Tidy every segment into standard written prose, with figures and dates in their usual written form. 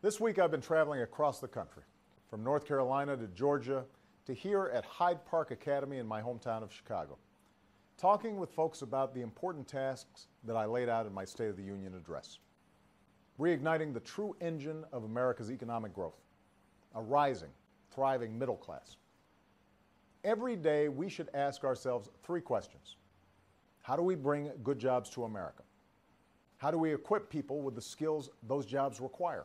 This week I've been traveling across the country, from North Carolina to Georgia to here at Hyde Park Academy in my hometown of Chicago, talking with folks about the important tasks that I laid out in my State of the Union address. Reigniting the true engine of America's economic growth, a rising, thriving middle class. Every day we should ask ourselves three questions. How do we bring good jobs to America? How do we equip people with the skills those jobs require?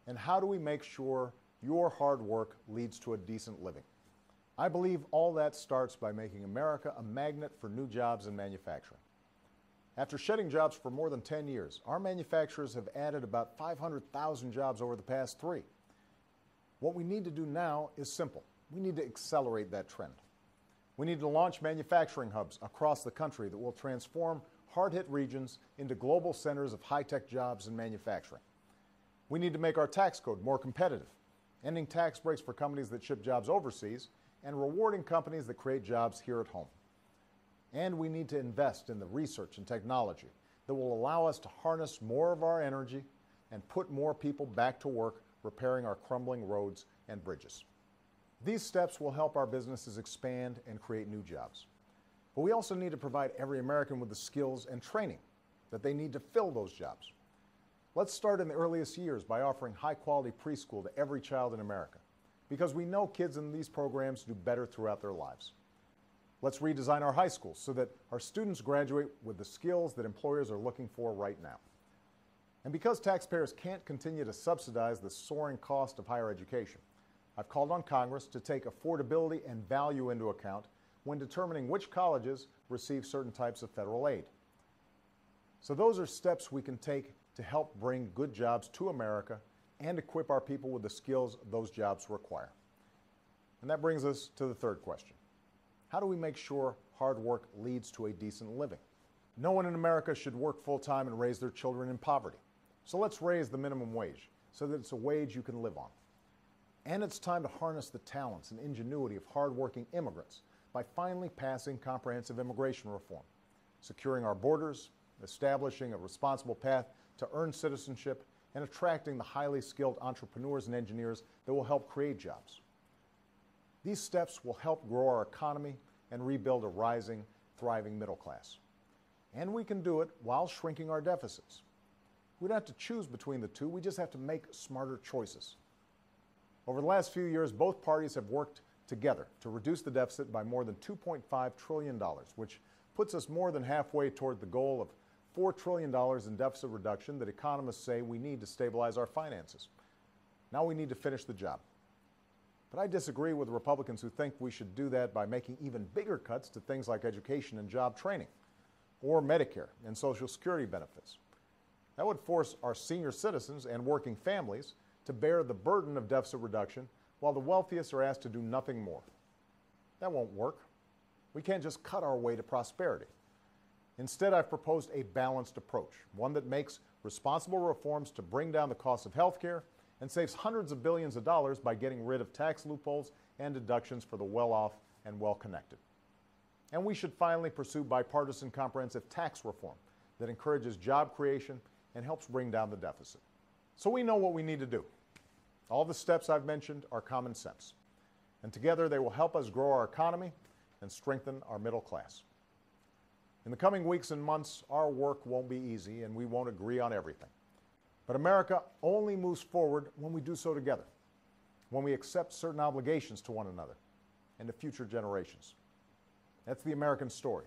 And how do we make sure your hard work leads to a decent living? I believe all that starts by making America a magnet for new jobs in manufacturing. After shedding jobs for more than 10 years, our manufacturers have added about 500,000 jobs over the past 3. What we need to do now is simple. We need to accelerate that trend. We need to launch manufacturing hubs across the country that will transform hard-hit regions into global centers of high-tech jobs and manufacturing. We need to make our tax code more competitive, ending tax breaks for companies that ship jobs overseas and rewarding companies that create jobs here at home. And we need to invest in the research and technology that will allow us to harness more of our energy and put more people back to work repairing our crumbling roads and bridges. These steps will help our businesses expand and create new jobs. But we also need to provide every American with the skills and training that they need to fill those jobs. Let's start in the earliest years by offering high-quality preschool to every child in America, because we know kids in these programs do better throughout their lives. Let's redesign our high schools so that our students graduate with the skills that employers are looking for right now. And because taxpayers can't continue to subsidize the soaring cost of higher education, I've called on Congress to take affordability and value into account when determining which colleges receive certain types of federal aid. So those are steps we can take to help bring good jobs to America and equip our people with the skills those jobs require. And that brings us to the third question. How do we make sure hard work leads to a decent living? No one in America should work full-time and raise their children in poverty. So let's raise the minimum wage so that it's a wage you can live on. And it's time to harness the talents and ingenuity of hard-working immigrants by finally passing comprehensive immigration reform, securing our borders, establishing a responsible path to earn citizenship, and attracting the highly skilled entrepreneurs and engineers that will help create jobs. These steps will help grow our economy and rebuild a rising, thriving middle class. And we can do it while shrinking our deficits. We don't have to choose between the two, we just have to make smarter choices. Over the last few years, both parties have worked together to reduce the deficit by more than $2.5 trillion, which puts us more than halfway toward the goal of $4 trillion in deficit reduction that economists say we need to stabilize our finances. Now we need to finish the job. But I disagree with the Republicans who think we should do that by making even bigger cuts to things like education and job training, or Medicare and Social Security benefits. That would force our senior citizens and working families to bear the burden of deficit reduction while the wealthiest are asked to do nothing more. That won't work. We can't just cut our way to prosperity. Instead, I've proposed a balanced approach, one that makes responsible reforms to bring down the cost of health care and saves hundreds of billions of dollars by getting rid of tax loopholes and deductions for the well-off and well-connected. And we should finally pursue bipartisan comprehensive tax reform that encourages job creation and helps bring down the deficit. So we know what we need to do. All the steps I've mentioned are common sense, and together they will help us grow our economy and strengthen our middle class. In the coming weeks and months, our work won't be easy and we won't agree on everything. But America only moves forward when we do so together, when we accept certain obligations to one another and to future generations. That's the American story,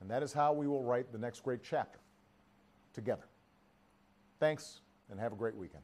and that is how we will write the next great chapter, together. Thanks, and have a great weekend.